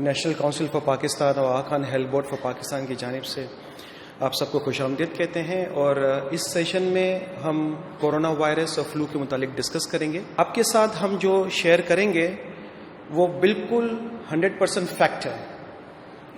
National council for Pakistan और Aga Khan health board for Pakistan की जानिब से आप सबको खुशामदीद कहते हैं। और इस सेशन में हम कोरोना वायरस और फ्लू के मुतालिक डिस्कस करेंगे। आपके साथ हम जो शेयर करेंगे वो बिल्कुल 100% फैक्ट है।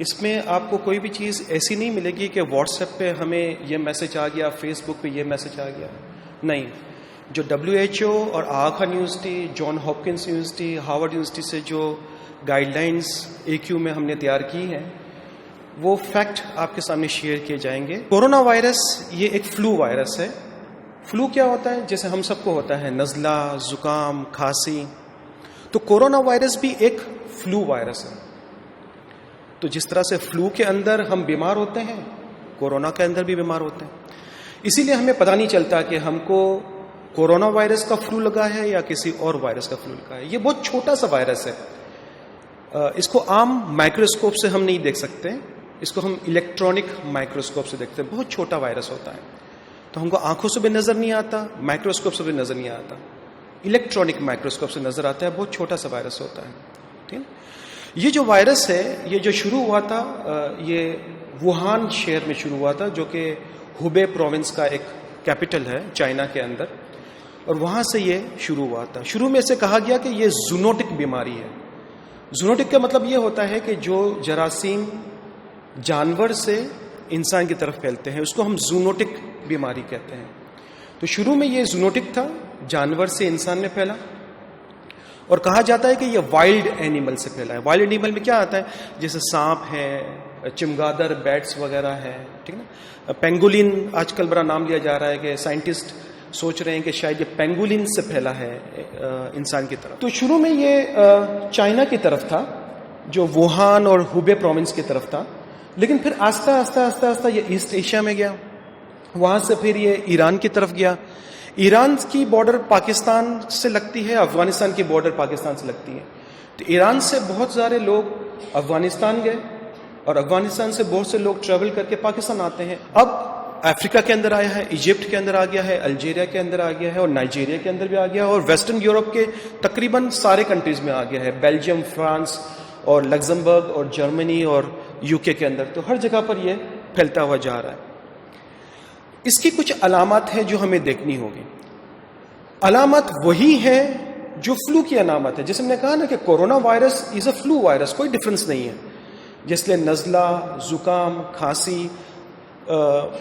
इसमें आपको कोई भी चीज़ ऐसी नहीं मिलेगी कि व्हाट्सएप पे हमें ये मैसेज आ गया, फेसबुक पे ये मैसेज आ गया। नहीं, जो WHO और Aga Khan university, John Hopkins university, Harvard university से जो गाइडलाइंस AQ में हमने तैयार की हैं वो फैक्ट आपके सामने शेयर किए जाएंगे। कोरोना वायरस ये एक फ्लू वायरस है। फ्लू क्या होता है? जैसे हम सबको होता है नज़ला, जुकाम, खांसी, तो कोरोना वायरस भी एक फ्लू वायरस है। तो जिस तरह से फ्लू के अंदर हम बीमार होते हैं, कोरोना के अंदर भी बीमार होते हैं। इसीलिए हमें पता नहीं चलता कि हमको कोरोना वायरस का फ्लू लगा है या किसी और वायरस का फ्लू लगा है। ये बहुत छोटा सा वायरस है। इसको आम माइक्रोस्कोप से हम नहीं देख सकते, इसको हम इलेक्ट्रॉनिक माइक्रोस्कोप से देखते हैं। बहुत छोटा वायरस होता है, तो हमको आंखों से भी नजर नहीं आता, माइक्रोस्कोप से भी नजर नहीं आता, इलेक्ट्रॉनिक माइक्रोस्कोप से नजर आता है। बहुत छोटा सा वायरस होता है। ठीक है। ये जो वायरस है, ये जो शुरू हुआ था, ये वुहान शहर में शुरू हुआ था, जो कि हुबे प्रोविंस का एक कैपिटल है चाइना के अंदर, और वहां से ये शुरू हुआ था। शुरू में से कहा गया कि ये जूनोटिक बीमारी है। जूनोटिक का मतलब ये होता है कि जो जरासीम जानवर से इंसान की तरफ फैलते हैं, उसको हम जूनोटिक बीमारी कहते हैं। तो शुरू में ये जूनोटिक था, जानवर से इंसान में फैला, और कहा जाता है कि ये वाइल्ड एनिमल से फैला है। वाइल्ड एनिमल में क्या आता है? जैसे सांप है, चिमगादड़, बैट्स वगैरह है, ठीक है ना। पेंगुलिन आजकल बड़ा नाम लिया जा रहा है कि साइंटिस्ट सोच रहे हैं कि शायद ये पेंगुलिन से फैला है इंसान की तरफ। तो शुरू में ये चाइना की तरफ था, जो वुहान और हुबे प्रोविंस की तरफ था, लेकिन फिर आस्ता आस्ता ये ईस्ट एशिया में गया, वहां से फिर ये ईरान की तरफ गया। ईरान की बॉर्डर पाकिस्तान से लगती है, अफगानिस्तान की बॉर्डर पाकिस्तान से लगती है। तो ईरान से बहुत सारे लोग अफगानिस्तान गए, और अफगानिस्तान से बहुत से लोग ट्रेवल करके पाकिस्तान आते हैं। अब अफ्रीका के अंदर आया है, इजिप्ट के अंदर आ गया है, अल्जीरिया के अंदर आ गया है, और नाइजीरिया के अंदर भी आ गया है, और वेस्टर्न यूरोप के तकरीबन सारे कंट्रीज में आ गया है, बेल्जियम, फ्रांस और लग्जमबर्ग और जर्मनी और UK के अंदर। तो हर जगह पर यह फैलता हुआ जा रहा है। इसकी कुछ अलामत है जो हमें देखनी होगी। अलामत वही है जो फ्लू की अलामत है। जैसे मैंने कहा ना कि corona virus is a flu virus, कोई डिफरेंस नहीं है। जैसे नज़ला, जुकाम, खांसी,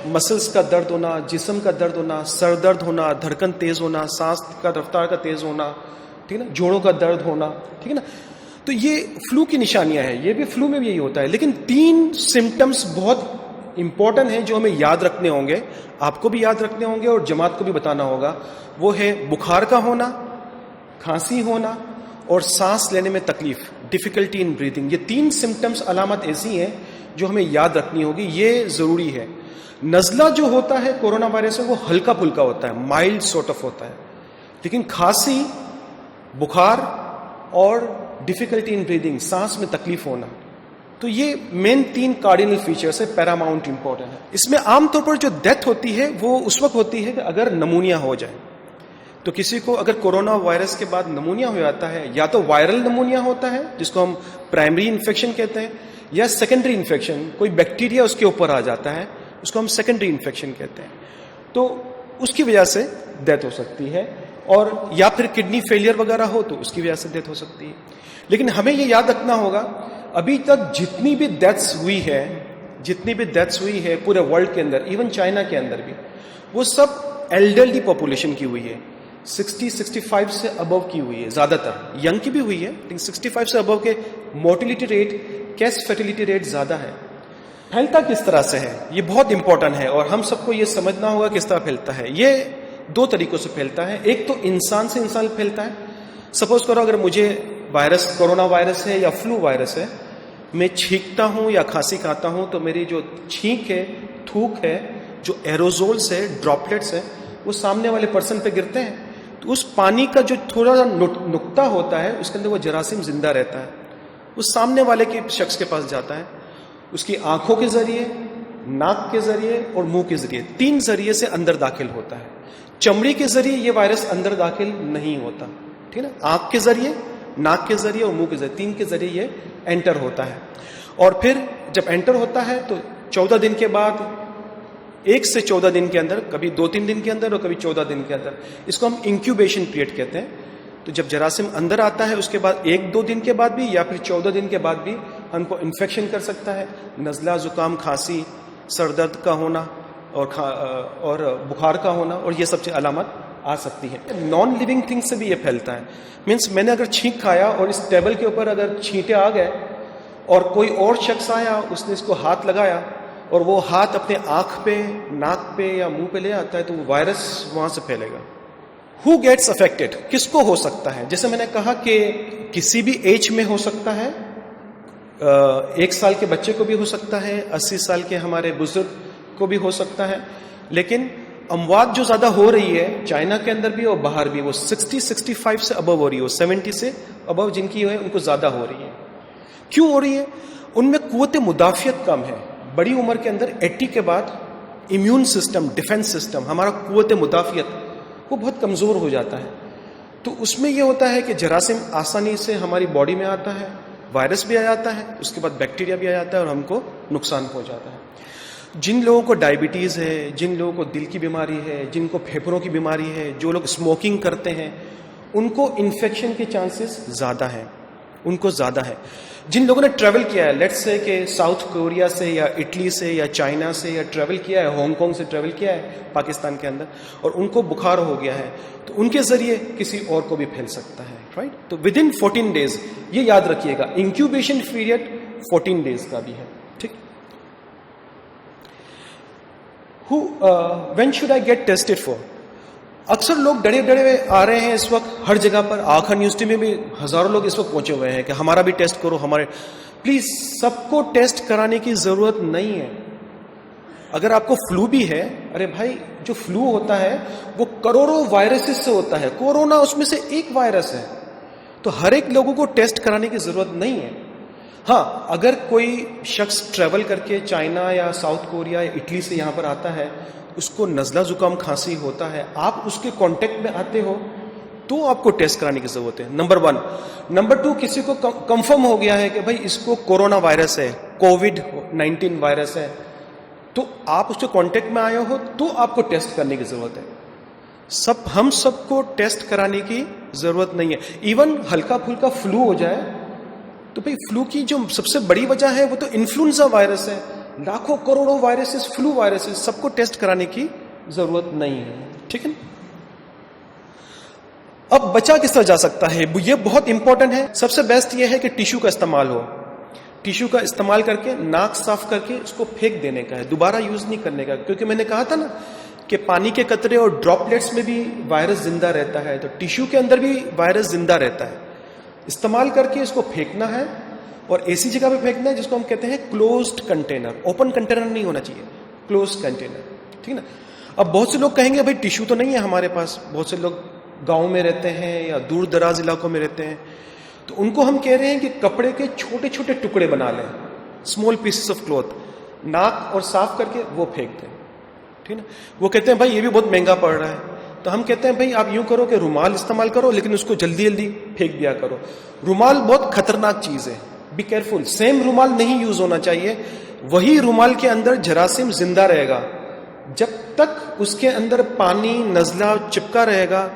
मसल्स का दर्द होना, जिस्म का दर्द होना, सर दर्द होना, धड़कन तेज होना, सांस का रफ्तार का तेज होना, ठीक है ना, जोड़ों का दर्द होना, ठीक है ना। तो ये फ्लू की निशानियां हैं। ये भी फ्लू में भी यही होता है। लेकिन 3 सिम्टम्स बहुत इंपॉर्टेंट हैं जो हमें याद रखने होंगे, आपको भी याद रखने होंगे और जमात को भी बताना होगा। वो है बुखार का होना, खांसी होना और सांस लेने में तकलीफ, डिफिकल्टी इन ब्रीथिंग। ये 3 सिम्टम्स अलामत ऐसी हैं जो हमें याद रखनी होगी, ये जरूरी है। नज़ला जो होता है कोरोना वायरस में, वो हल्का फुल्का होता है, माइल्ड सॉर्ट ऑफ होता है। लेकिन खांसी, बुखार और डिफिकल्टी इन ब्रीदिंग, सांस में तकलीफ होना, तो ये मेन 3 कार्डिनल फीचर्स है, पैरामाउंट इंपॉर्टेंट है। इसमें आमतौर पर जो डेथ होती है वो उस वक्त होती है कि अगर नमूनिया हो जाए। तो किसी को अगर कोरोना वायरस के बाद नमूनिया हो जाता है, या तो वायरल नमूनिया होता है जिसको हम प्राइमरी इन्फेक्शन कहते हैं, या सेकेंडरी इन्फेक्शन, कोई बैक्टीरिया उसके ऊपर आ जाता है, उसको हम सेकेंडरी इन्फेक्शन कहते हैं। तो उसकी वजह से डेथ हो सकती है, और या फिर किडनी फेलियर वगैरह हो तो उसकी वजह से डेथ हो सकती है। लेकिन हमें ये याद रखना होगा, अभी तक जितनी भी डेथ्स हुई है पूरे वर्ल्ड के अंदर, इवन चाइना के अंदर भी, वो सब एल्डरली पॉपुलेशन की हुई है। 60-65 से अबव की हुई है, ज्यादातर यंग की भी हुई है, लेकिन 65 से अबव के mortality rate, case fertility rate ज्यादा है। फैलता किस तरह से है ये बहुत इंपॉर्टेंट है, और हम सबको ये समझना होगा किस तरह फैलता है। ये 2 तरीकों से फैलता है। एक तो इंसान से इंसान फैलता है। सपोज करो अगर मुझे वायरस, कोरोना वायरस है या फ्लू वायरस है, मैं छींकता हूं या खांसी खाता हूं, तो मेरी जो छींक है, थूक है, जो एरोजोल्स है, ड्रॉपलेट्स है, वो सामने वाले पर्सन पे गिरते हैं। तो उस पानी का जो थोड़ा सा नुक्ता होता है, उसके अंदर वो जरासीम जिंदा रहता है, उस सामने वाले के शख्स के पास जाता है, उसकी आंखों के जरिए, नाक के जरिए और मुंह के जरिए, 3 जरिए से अंदर दाखिल होता है। चमड़ी के जरिए ये वायरस अंदर दाखिल नहीं होता, ठीक है ना। आंख के जरिए, नाक के जरिए और मुंह के जरिए, 3 के जरिए ये एंटर होता है। और फिर जब एंटर होता है तो 14 दिन के बाद, 1 से 14 दिन के अंदर, कभी 2-3 दिन के अंदर और कभी 14 दिन के अंदर, इसको हम इंक्यूबेशन पीरियड कहते हैं। तो जब जरासीम अंदर आता है उसके बाद 1-2 दिन के बाद भी या फिर 14 दिन के बाद भी हमको इन्फेक्शन कर सकता है, नज़ला, जुकाम, खांसी, सर दर्द का होना और बुखार का होना, और ये सब अलामत आ सकती है। नॉन लिविंग थिंग से भी ये फैलता है। मीन्स मैंने अगर छींक खाया और इस टेबल के ऊपर अगर छींटे आ गए और कोई और शख्स आया, उसने इसको हाथ लगाया और वो हाथ अपने आंख पे, नाक पे या मुंह पे ले आता है, तो वो वायरस वहां से फैलेगा। हु गेट्स अफेक्टेड, किसको हो सकता है? जैसे मैंने कहा कि किसी भी एज में हो सकता है, 1 साल के बच्चे को भी हो सकता है, 80 साल के हमारे बुजुर्ग को भी हो सकता है। लेकिन अमवात जो ज्यादा हो रही है चाइना के अंदर भी और बाहर भी, वो 60-65 से अबव हो रही है, वो 70 से अबव जिनकी है उनको ज्यादा हो रही है। क्यों हो रही है? उनमें कुव्वत मुदाफियत कम है। बड़ी उम्र के अंदर 80 के बाद इम्यून सिस्टम, डिफेंस सिस्टम, हमारा कुव्वत मुदाफियत वो बहुत कमजोर हो जाता है। तो उसमें यह होता है कि जरासीम आसानी से हमारी बॉडी में आता है, वायरस भी आ जाता है, उसके बाद बैक्टीरिया भी आ जाता है और हमको नुकसान पहुंचाता है। जिन लोगों को डायबिटीज है, जिन लोगों को दिल की बीमारी है, जिनको फेफड़ों की बीमारी है, जो लोग स्मोकिंग करते हैं, उनको इन्फेक्शन के चांसेस ज्यादा हैं, उनको ज्यादा है। जिन लोगों ने ट्रेवल किया है, लेट्स से कि साउथ कोरिया से या इटली से या चाइना से, या ट्रेवल किया है, हांगकांग से ट्रेवल किया है पाकिस्तान के अंदर, और उनको बुखार हो गया है, तो उनके जरिए किसी और को भी फैल सकता है, राइट। तो विद इन 14 डेज, ये याद रखिएगा, इंक्यूबेशन पीरियड 14 डेज का भी है, ठीक। When should I get tested for? अक्सर लोग डरे डरे आ रहे हैं इस वक्त हर जगह पर। आखा यूनिवर्सिटी में भी हजारों लोग इस वक्त पहुंचे हुए हैं कि हमारा भी टेस्ट करो, हमारे। प्लीज, सबको टेस्ट कराने की जरूरत नहीं है। अगर आपको फ्लू भी है, अरे भाई, जो फ्लू होता है वो करोड़ों वायरसेस से होता है, कोरोना उसमें से एक वायरस है। तो हर एक लोगों को टेस्ट कराने की जरूरत नहीं है। हाँ, अगर कोई शख्स ट्रेवल करके चाइना या साउथ कोरिया या इटली से यहां पर आता है, उसको नज़ला जुकाम खांसी होता है, आप उसके कांटेक्ट में आते हो, तो आपको टेस्ट कराने की जरूरत है, नंबर 1। नंबर 2, किसी को कंफर्म हो गया है कि भाई इसको कोरोना वायरस है, कोविड-19 वायरस है, तो आप उसके कांटेक्ट में आए हो, तो आपको टेस्ट करने की जरूरत है। हम सबको टेस्ट कराने की जरूरत नहीं है। इवन हल्का फुल्का फ्लू हो जाए तो भाई, फ्लू की जो सबसे बड़ी वजह है वो तो इन्फ्लुएंजा वायरस है। लाखों करोड़ों वायरसेस, फ्लू वायरसेस, सबको टेस्ट कराने की जरूरत नहीं है, ठीक है। अब बचा किस तरह जा सकता है, ये बहुत इंपॉर्टेंट है। सबसे बेस्ट ये है कि टिश्यू का इस्तेमाल हो। टिश्यू का इस्तेमाल करके नाक साफ करके उसको फेंक देने का है, दोबारा यूज नहीं करने का। क्योंकि मैंने कहा था ना कि पानी के कतरे और ड्रॉपलेट्स में भी वायरस जिंदा रहता है, तो टिश्यू के अंदर भी वायरस जिंदा रहता है। इस्तेमाल करके इसको फेंकना है, और ऐसी जगह पे फेंकना है जिसको हम कहते हैं क्लोज्ड कंटेनर। ओपन कंटेनर नहीं होना चाहिए, क्लोज्ड कंटेनर, ठीक ना। अब बहुत से लोग कहेंगे भाई टिश्यू तो नहीं है हमारे पास, बहुत से लोग गांव में रहते हैं या दूर दराज इलाकों में रहते हैं, तो उनको हम कह रहे हैं कि कपड़े के छोटे छोटे टुकड़े बना लें, स्मॉल पीसेस ऑफ क्लॉथ, नाक और साफ करके वो फेंक दें, ठीक ना। वो कहते हैं भाई ये भी बहुत महंगा पड़ रहा है, तो हम कहते हैं भाई आप यूं करो कि रुमाल इस्तेमाल करो, लेकिन उसको जल्दी जल्दी फेंक दिया करो। रुमाल बहुत खतरनाक चीज है, बी केयरफुल। सेम रुमाल नहीं यूज होना चाहिए। वही रुमाल के अंदर जरासीम जिंदा रहेगा, जब तक उसके अंदर पानी, नजला चिपका रहेगा,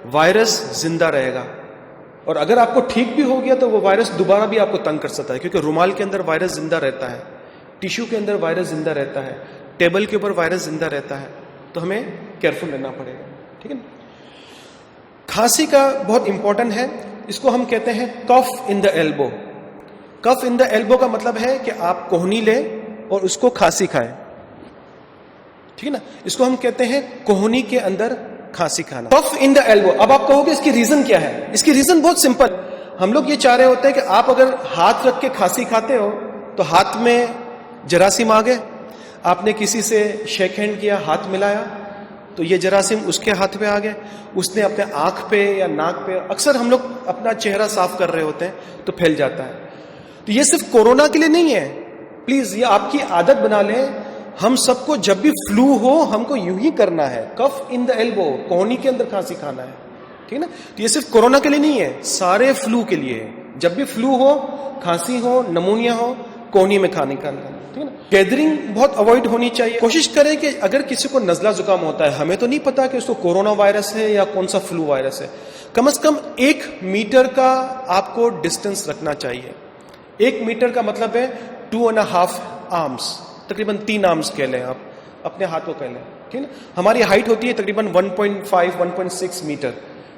वायरस जिंदा रहेगा। और अगर आपको ठीक भी हो गया तो वो वायरस दोबारा भी आपको तंग कर सकता है, क्योंकि रुमाल के अंदर वायरस जिंदा रहता है, टिश्यू के अंदर वायरस जिंदा रहता है, टेबल के ऊपर वायरस जिंदा रहता है। तो हमें केयरफुल रहना पड़ेगा, ठीक है ना। खांसी का बहुत इंपॉर्टेंट है, इसको हम कहते हैं cough in the elbow. Cough in the elbow का मतलब है कि आप कोहनी लें और उसको खांसी खाएं, ठीक है ना। इसको हम कहते हैं कोहनी के अंदर खांसी खाना, कफ इन द एल्बो। अब आप कहोगे इसकी रीजन क्या है? इसकी रीजन बहुत सिंपल। हम लोग ये चाह रहे होते हैं कि आप अगर हाथ रख के खांसी खाते हो तो हाथ में जरासीम आ गए, आपने किसी से शेक हैंड किया, हाथ मिलाया, तो ये जरासीम उसके हाथ पे आ गए, उसने अपने आंख पे या नाक पे, अक्सर हम लोग अपना चेहरा साफ कर रहे होते हैं तो फैल जाता है। तो ये सिर्फ कोरोना के लिए नहीं है, प्लीज ये आपकी आदत बना लें। हम सबको जब भी फ्लू हो हमको यूं ही करना है, कफ इन द एल्बो, कोहनी के अंदर खांसी खाना है, ठीक है ना। तो ये सिर्फ कोरोना के लिए नहीं है, सारे फ्लू के लिए है। जब भी फ्लू हो, खांसी हो, नमूनिया हो, कोहनी में खाने का, ठीक है ना। गैदरिंग बहुत अवॉइड होनी चाहिए। कोशिश करें कि अगर किसी को नजला जुकाम होता है, हमें तो नहीं पता कि उसको कोरोना वायरस है या कौन सा फ्लू वायरस है, कम से कम 1 मीटर का आपको डिस्टेंस रखना चाहिए। 1 मीटर का मतलब है 2.5 आर्म्स, तकरीबन 3 आर्म्स कह लें, आप अपने हाथ को कह लें, ठीक है ना। हमारी हाइट होती है तकरीबन 1.5 1.6 मीटर,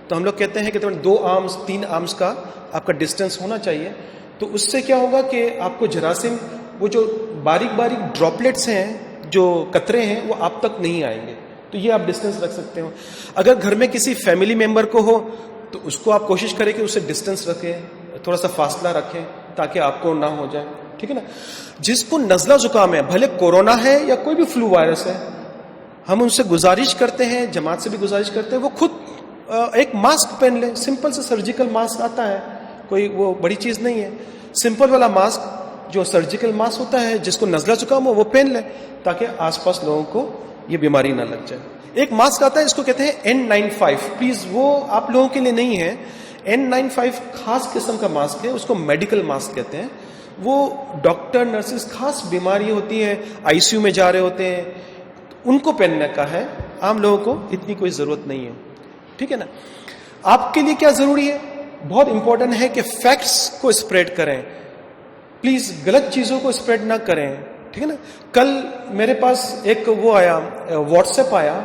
तो हम लोग कहते हैं कि तकरीबन 2 आर्म्स 3 आर्म्स का आपका डिस्टेंस होना चाहिए। तो उससे क्या होगा कि आपको जरासीम, वो जो बारीक बारीक ड्रॉपलेट्स हैं, जो कतरे हैं, वो आप तक नहीं आएंगे। तो ये आप डिस्टेंस रख सकते हो। अगर घर में किसी फैमिली मेंबर को हो तो उसको आप कोशिश करें कि उससे डिस्टेंस रखें, थोड़ा सा फासला रखें ताकि आपको ना हो जाए, ठीक है ना। जिसको नजला जुकाम है, भले कोरोना है या कोई भी फ्लू वायरस है, हम उनसे गुजारिश करते हैं, जमात से भी गुजारिश करते हैं, वो खुद एक मास्क पहन ले। सिंपल से सर्जिकल मास्क आता है, कोई वो बड़ी चीज नहीं है। सिंपल वाला मास्क जो सर्जिकल मास्क होता है, जिसको नजला जुकाम हो वो पहन ले, ताकि आसपास लोगों को ये बीमारी ना लग जाए। एक मास्क आता है, इसको कहते हैं N95। प्लीज वो आप लोगों के लिए नहीं है। N95 खास किस्म का मास्क है, उसको मेडिकल मास्क कहते हैं। वो डॉक्टर, नर्सेस, खास बीमारी होती है, आईसीयू में जा रहे होते हैं, उनको पहनने का है। आम लोगों को इतनी कोई जरूरत नहीं है, ठीक है ना। आपके लिए क्या जरूरी है, बहुत इंपॉर्टेंट है कि फैक्ट्स को स्प्रेड करें। प्लीज गलत चीजों को स्प्रेड ना करें, ठीक है ना। कल मेरे पास एक वो आया, व्हाट्सएप आया,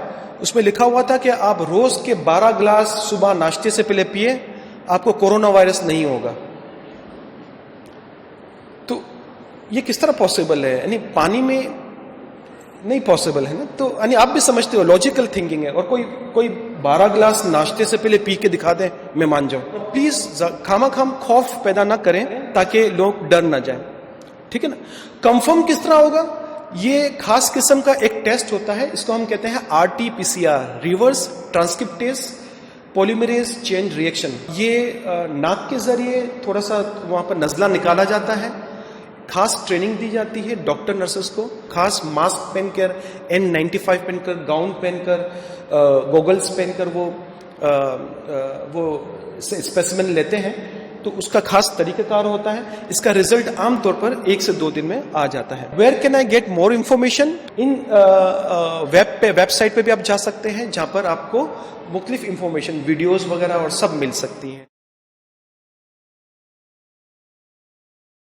उसमें लिखा हुआ था कि आप रोज के 12 गिलास सुबह नाश्ते से पहले पिए, आपको कोरोना वायरस नहीं होगा। तो ये किस तरह पॉसिबल है, यानी पानी में नहीं पॉसिबल है ना। तो यानी आप भी समझते हो, लॉजिकल थिंकिंग है। और कोई 12 गिलास नाश्ते से पहले पी के दिखा दे, मैं मान जाऊं। प्लीज खामा-खाम खौफ पैदा ना करें ताकि लोग डर ना जाएं, ठीक है ना। कंफर्म किस तरह होगा, ये खास किस्म का एक टेस्ट होता है, इसको हम कहते हैं RT-PCR, reverse transcriptase polymerase chain reaction. ये नाक के जरिए थोड़ा सा वहां पर नजला निकाला जाता है। खास ट्रेनिंग दी जाती है डॉक्टर नर्सेस को, खास मास्क पहनकर, N95 पहनकर, गाउन पहनकर, गॉगल्स पहनकर वो स्पेसिमेन लेते हैं। तो उसका खास तरीकाकार होता है। इसका रिजल्ट आमतौर पर 1 से 2 दिन में आ जाता है। Where can I get more information? इन वेबसाइट पे भी आप जा सकते हैं, जहां पर आपको मुख्तलिफ इंफॉर्मेशन, वीडियोस वगैरह और सब मिल सकती हैं।